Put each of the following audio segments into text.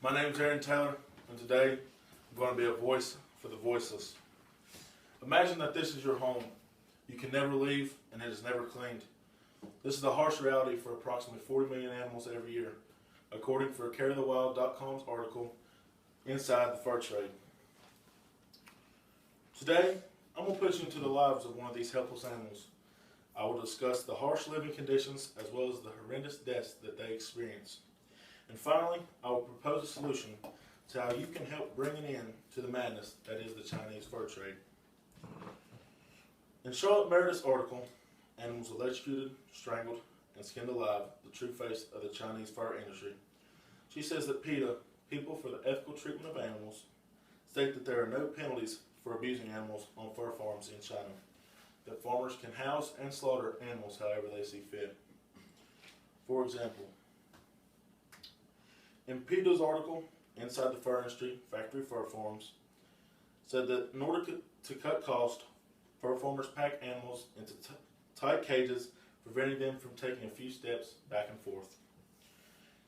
My name is Aaron Taylor, and today I'm going to be a voice for the voiceless. Imagine that this is your home. You can never leave, and it is never cleaned. This is the harsh reality for approximately 40 million animals every year, according to CareTheWild.com's article, Inside the Fur Trade. Today, I'm going to put you into the lives of one of these helpless animals. I will discuss the harsh living conditions as well as the horrendous deaths that they experience. And finally, I will propose a solution to how you can help bring an end to the madness that is the Chinese fur trade. In Charlotte Meredith's article, Animals Electrocuted, Strangled, and Skinned Alive, the True Face of the Chinese Fur Industry, she says that PETA, People for the Ethical Treatment of Animals, state that there are no penalties for abusing animals on fur farms in China, that farmers can house and slaughter animals however they see fit. For example, in PETA's article, Inside the Fur Industry, Factory Fur Farms, said that in order to cut costs, fur farmers pack animals into tight cages, preventing them from taking a few steps back and forth.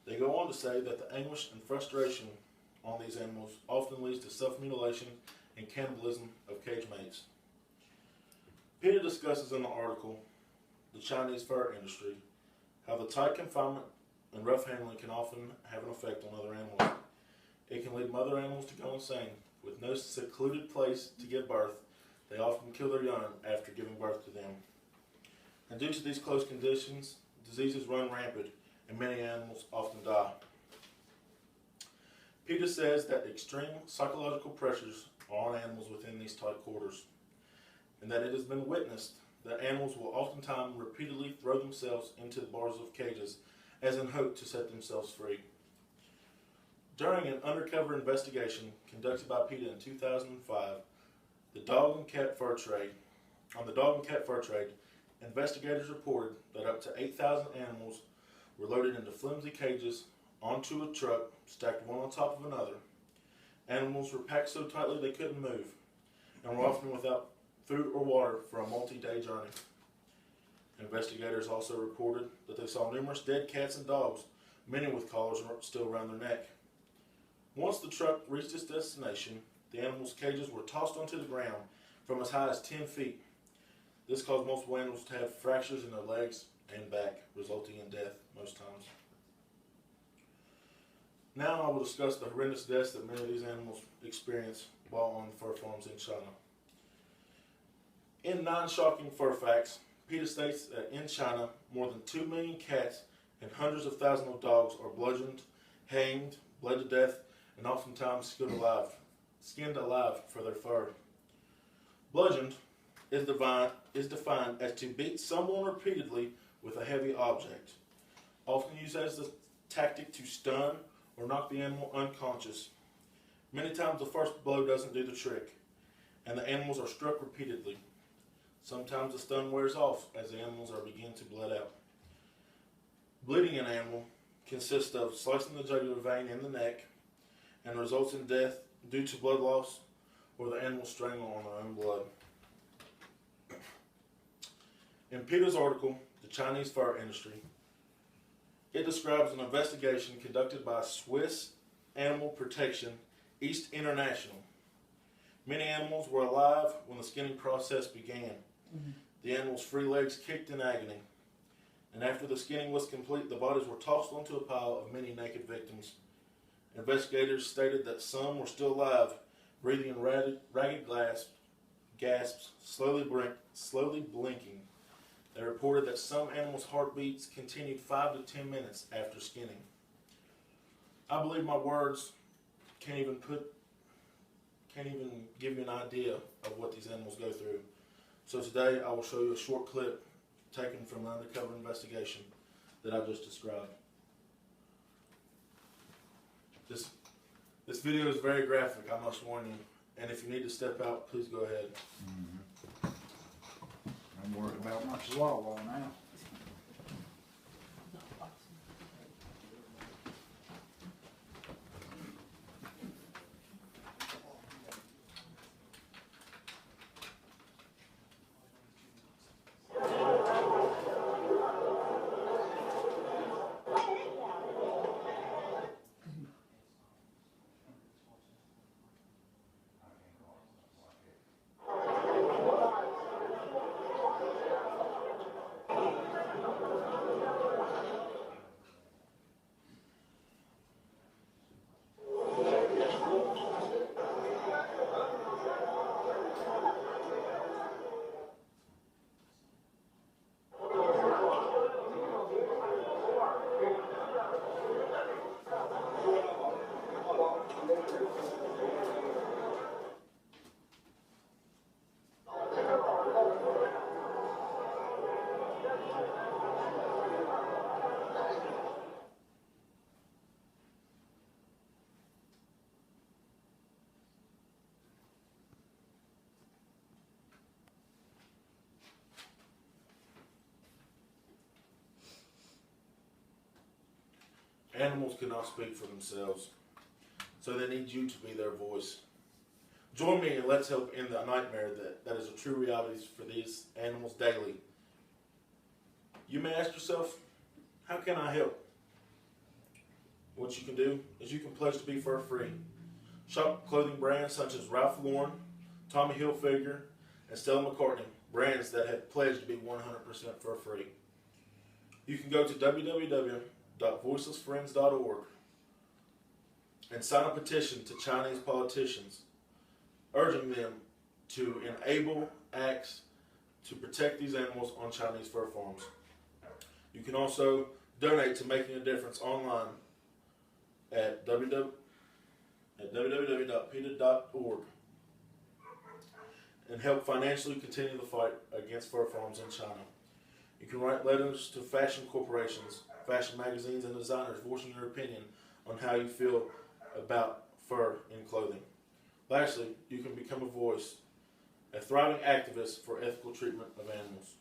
They go on to say that the anguish and frustration on these animals often leads to self-mutilation and cannibalism of cage mates. PETA discusses in the article the Chinese fur industry, how the tight confinement and rough handling can often have an effect on other animals. It can lead mother animals to go insane. With no secluded place to give birth, they often kill their young after giving birth to them. And due to these close conditions, diseases run rampant and many animals often die. PETA says that extreme psychological pressures are on animals within these tight quarters, and that it has been witnessed that animals will oftentimes repeatedly throw themselves into the bars of cages as in hope to set themselves free. During an undercover investigation conducted by PETA in 2005, on the dog and cat fur trade, investigators reported that up to 8,000 animals were loaded into flimsy cages onto a truck, stacked one on top of another. Animals were packed so tightly they couldn't move, and were often without food or water for a multi-day journey. Investigators also reported that they saw numerous dead cats and dogs, many with collars still around their neck. Once the truck reached its destination, the animals' cages were tossed onto the ground from as high as 10 feet. This caused multiple animals to have fractures in their legs and back, resulting in death most times. Now I will discuss the horrendous deaths that many of these animals experience while on fur farms in China. In 9 shocking fur facts, PETA states that in China, more than 2 million cats and hundreds of thousands of dogs are bludgeoned, hanged, bled to death, and oftentimes skinned alive for their fur. Bludgeoned is defined as to beat someone repeatedly with a heavy object, often used as a tactic to stun or knock the animal unconscious. Many times the first blow doesn't do the trick, and the animals are struck repeatedly. Sometimes the stun wears off as the animals are beginning to bleed out. Bleeding an animal consists of slicing the jugular vein in the neck and results in death due to blood loss or the animal strangling on their own blood. In PETA's article, The Chinese Fur Industry, it describes an investigation conducted by Swiss Animal Protection East International. Many animals were alive when the skinning process began. The animals' free legs kicked in agony, and after the skinning was complete, the bodies were tossed onto a pile of many naked victims. Investigators stated that some were still alive, breathing in ragged gasps, slowly blinking. They reported that some animals' heartbeats continued 5 to 10 minutes after skinning. I believe my words can't even give you an idea of what these animals go through. So today I will show you a short clip taken from an undercover investigation that I just described. This video is very graphic, I must warn you, and if you need to step out, please go ahead. I'm worried about my chihuahua now. Animals cannot speak for themselves, so they need you to be their voice. Join me and let's help end the nightmare that is a true reality for these animals daily. You may ask yourself, how can I help? What you can do is you can pledge to be fur free. Shop clothing brands such as Ralph Lauren, Tommy Hilfiger, and Stella McCartney, brands that have pledged to be 100% fur free. You can go to www.voicelessfriends.org and sign a petition to Chinese politicians, urging them to enable acts to protect these animals on Chinese fur farms. You can also donate to Making a Difference online at www.peta.org and help financially continue the fight against fur farms in China. You can write letters to fashion corporations, fashion magazines, and designers voicing your opinion on how you feel about fur in clothing. Lastly, you can become a voice, a thriving activist for ethical treatment of animals.